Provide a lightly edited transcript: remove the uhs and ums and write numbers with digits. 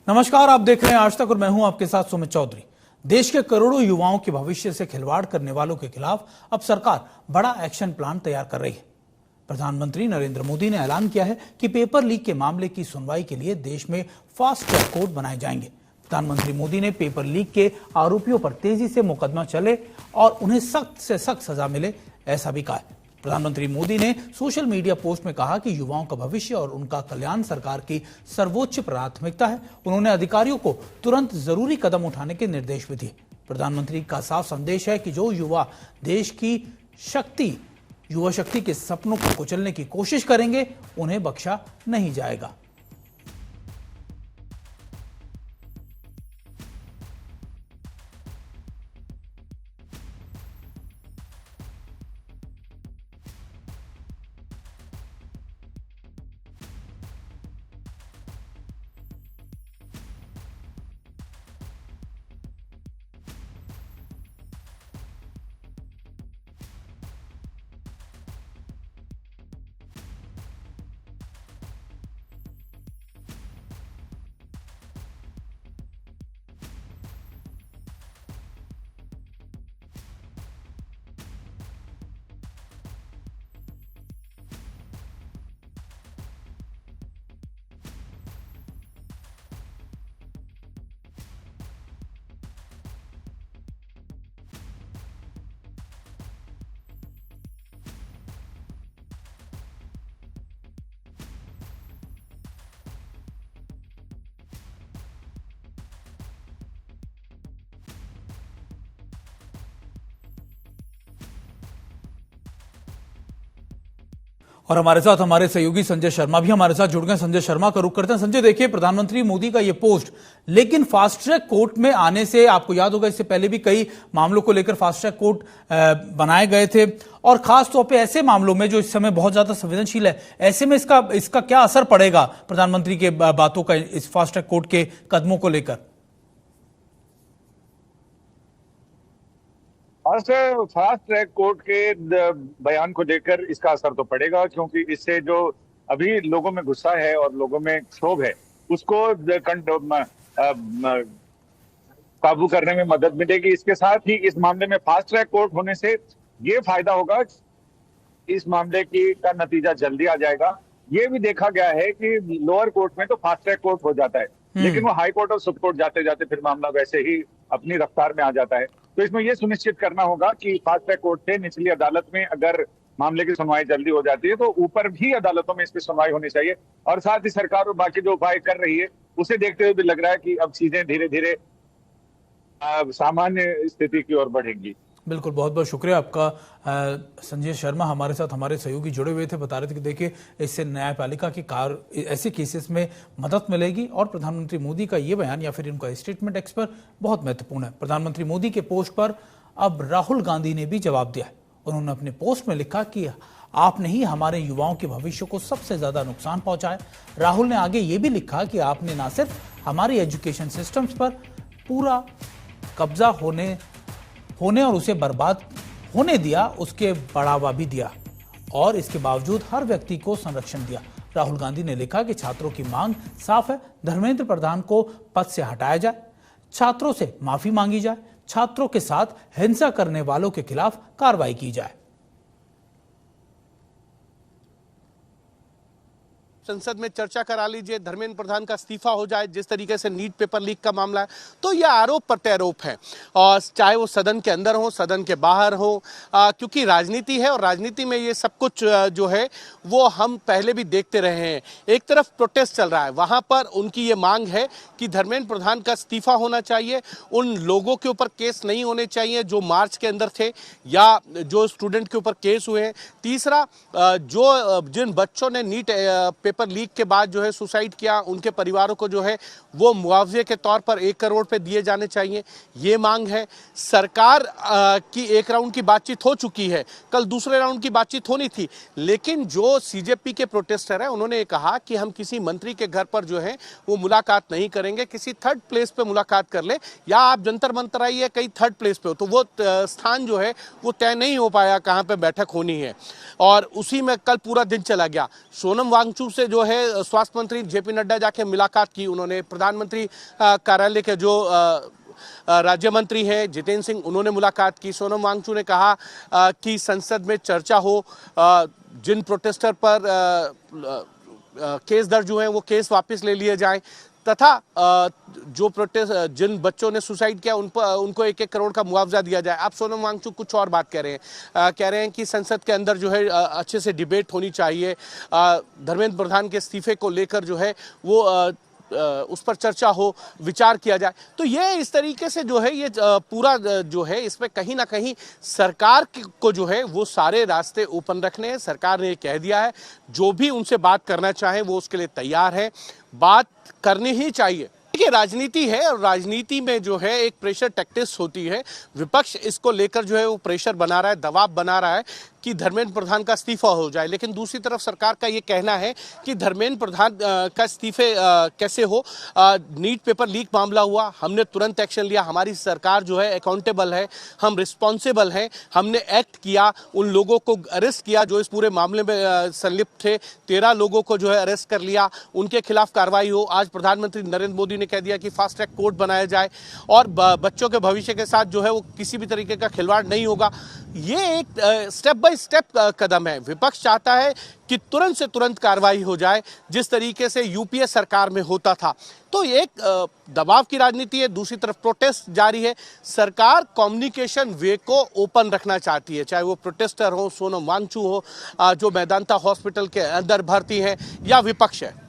नमस्कार, आप देख रहे हैं आज तक और मैं हूं आपके साथ सुमित चौधरी। देश के करोड़ों युवाओं के भविष्य से खिलवाड़ करने वालों के खिलाफ अब सरकार बड़ा एक्शन प्लान तैयार कर रही है। प्रधानमंत्री नरेंद्र मोदी ने ऐलान किया है कि पेपर लीक के मामले की सुनवाई के लिए देश में फास्ट ट्रैक कोर्ट बनाए जाएंगे। प्रधानमंत्री मोदी ने पेपर लीक के आरोपियों पर तेजी से मुकदमा चले और उन्हें सख्त से सख्त सजा मिले, ऐसा भी कहा है। प्रधानमंत्री मोदी ने सोशल मीडिया पोस्ट में कहा कि युवाओं का भविष्य और उनका कल्याण सरकार की सर्वोच्च प्राथमिकता है। उन्होंने अधिकारियों को तुरंत जरूरी कदम उठाने के निर्देश भी दिए। प्रधानमंत्री का साफ संदेश है कि जो युवा देश की युवा शक्ति के सपनों को कुचलने की कोशिश करेंगे, उन्हें बख्शा नहीं जाएगा। और हमारे साथ हमारे सहयोगी संजय शर्मा भी हमारे साथ जुड़ गए। संजय शर्मा का रुख करते हैं। संजय, देखिए, प्रधानमंत्री मोदी का ये पोस्ट, लेकिन फास्ट ट्रैक कोर्ट में आने से आपको याद होगा, इससे पहले भी कई मामलों को लेकर फास्ट ट्रैक कोर्ट बनाए गए थे, और खास तौर पे ऐसे मामलों में जो इस समय बहुत ज्यादा संवेदनशील है, ऐसे में इसका क्या असर पड़ेगा प्रधानमंत्री के बातों का इस फास्ट ट्रैक कोर्ट के कदमों को लेकर? फास्ट ट्रैक कोर्ट के बयान को लेकर इसका असर तो पड़ेगा, क्योंकि इससे जो अभी लोगों में गुस्सा है और लोगों में क्षोभ है, उसको काबू करने में मदद मिलेगी। इसके साथ ही इस मामले में फास्ट ट्रैक कोर्ट होने से ये फायदा होगा, इस मामले का नतीजा जल्दी आ जाएगा। ये भी देखा गया है कि लोअर कोर्ट में तो फास्ट ट्रैक कोर्ट हो जाता है, लेकिन वो हाई कोर्ट और सुप्रीम कोर्ट जाते जाते फिर मामला वैसे ही अपनी रफ्तार में आ जाता है। तो इसमें यह सुनिश्चित करना होगा कि फास्ट ट्रैक कोर्ट से निचली अदालत में अगर मामले की सुनवाई जल्दी हो जाती है, तो ऊपर भी अदालतों में इसकी सुनवाई होनी चाहिए। और साथ ही सरकार और बाकी जो उपाय कर रही है, उसे देखते हुए भी लग रहा है कि अब चीजें धीरे धीरे सामान्य स्थिति की ओर बढ़ेंगी। बिल्कुल, बहुत बहुत शुक्रिया आपका संजय शर्मा। हमारे साथ हमारे सहयोगी जुड़े हुए थे, बता रहे थे कि देखिए, इससे न्यायपालिका की ऐसे केसेस में मदद मिलेगी, और प्रधानमंत्री मोदी का ये बयान या फिर इनका स्टेटमेंट एक्स पर बहुत महत्वपूर्ण है। प्रधानमंत्री मोदी के पोस्ट पर अब राहुल गांधी ने भी जवाब दिया है। उन्होंने अपने पोस्ट में लिखा कि आपने ही हमारे युवाओं के भविष्य को सबसे ज्यादा नुकसान पहुंचाया। राहुल ने आगे ये भी लिखा कि आपने न सिर्फ हमारी एजुकेशन सिस्टम्स पर पूरा कब्जा होने और उसे बर्बाद होने दिया, उसके बढ़ावा भी दिया, और इसके बावजूद हर व्यक्ति को संरक्षण दिया। राहुल गांधी ने लिखा कि छात्रों की मांग साफ है, धर्मेंद्र प्रधान को पद से हटाया जाए, छात्रों से माफी मांगी जाए, छात्रों के साथ हिंसा करने वालों के खिलाफ कार्रवाई की जाए। संसद में चर्चा करा लीजिए, धर्मेंद्र प्रधान का इस्तीफा हो जाए। जिस तरीके से नीट पेपर लीक का मामला है, तो यह आरोप प्रत्यारोप है, और चाहे वो सदन के अंदर हो, सदन के बाहर हो, क्योंकि राजनीति है, और राजनीति में ये सब कुछ जो है वो हम पहले भी देखते रहे हैं। एक तरफ प्रोटेस्ट चल रहा है, वहां पर उनकी ये मांग है कि धर्मेंद्र प्रधान का इस्तीफा होना चाहिए, उन लोगों के ऊपर केस नहीं होने चाहिए जो मार्च के अंदर थे या जो स्टूडेंट के ऊपर केस हुए हैं। तीसरा, जिन बच्चों ने नीट पेपर लीक के बाद जो है सुसाइड किया, उनके परिवारों को जो है वो मुआवजे के तौर पर 1 करोड़ रुपए दिए जाने चाहिए, ये मांग है। सरकार की एक राउंड की बातचीत हो चुकी है, कल दूसरे राउंड की बातचीत होनी थी, लेकिन जो सीजेपी के प्रोटेस्टर है उन्होंने कहा कि हम किसी मंत्री के घर पर जो है वो मुलाकात नहीं करेंगे, किसी थर्ड प्लेस पे मुलाकात कर ले, या आप जंतर मंतर आइए कहीं थर्ड प्लेस पे हो। तो वो स्थान जो है वो तय नहीं हो पाया कहाँ पे बैठक होनी है, और उसी में कल पूरा दिन चला गया। सोनम वांगचुक से से जो है स्वास्थ्य मंत्री जेपी नड्डा जाके मुलाकात की, उन्होंने प्रधानमंत्री कार्यालय के जो राज्य मंत्री हैं जितेंद्र सिंह, उन्होंने मुलाकात की। सोनम वांगचू ने कहा कि संसद में चर्चा हो, जिन प्रोटेस्टर पर केस दर्ज हुए हैं वो केस वापस ले लिए जाएं, तथा जो जिन बच्चों ने सुसाइड किया उनको 1-1 करोड़ का मुआवजा दिया जाए। अब सोनम वांगचुक कुछ और बात कह रहे हैं कि संसद के अंदर जो है अच्छे से डिबेट होनी चाहिए, धर्मेंद्र प्रधान के इस्तीफे को लेकर जो है वो उस पर चर्चा हो, विचार किया जाए। तो ये इस तरीके से जो है ये पूरा जो है इसमें कहीं ना कहीं सरकार को जो है वो सारे रास्ते ओपन रखने हैं। सरकार ने कह दिया है जो भी उनसे बात करना चाहे वो उसके लिए तैयार है, बात करनी ही चाहिए। देखिए, राजनीति है और राजनीति में जो है एक प्रेशर टैक्टिक्स होती है। विपक्ष इसको लेकर जो है वो प्रेशर बना रहा है, दबाव बना रहा है कि धर्मेंद्र प्रधान का इस्तीफा हो जाए, लेकिन दूसरी तरफ सरकार का ये कहना है कि धर्मेंद्र प्रधान का इस्तीफे कैसे हो। नीट पेपर लीक मामला हुआ, हमने तुरंत एक्शन लिया, हमारी सरकार जो है अकाउंटेबल है, हम रिस्पॉन्सिबल हैं, हमने एक्ट किया, उन लोगों को अरेस्ट किया जो इस पूरे मामले में संलिप्त थे, 13 लोगों को जो है अरेस्ट कर लिया, उनके खिलाफ कार्रवाई हो। आज प्रधानमंत्री नरेंद्र मोदी ने कह दिया कि फास्ट ट्रैक कोर्ट बनाया जाए और बच्चों के भविष्य के साथ जो है वो किसी भी तरीके का खिलवाड़ नहीं होगा। ये एक स्टेप बाय स्टेप कदम है। विपक्ष चाहता है कि तुरंत से तुरंत कार्रवाई हो जाए, जिस तरीके से यूपीए सरकार में होता था। तो एक दबाव की राजनीति है, दूसरी तरफ प्रोटेस्ट जारी है। सरकार कम्युनिकेशन वे को ओपन रखना चाहती है, चाहे वो प्रोटेस्टर हो, सोनम वांगचू हो जो मेदांता हॉस्पिटल के अंदर भर्ती हैं, या विपक्ष है।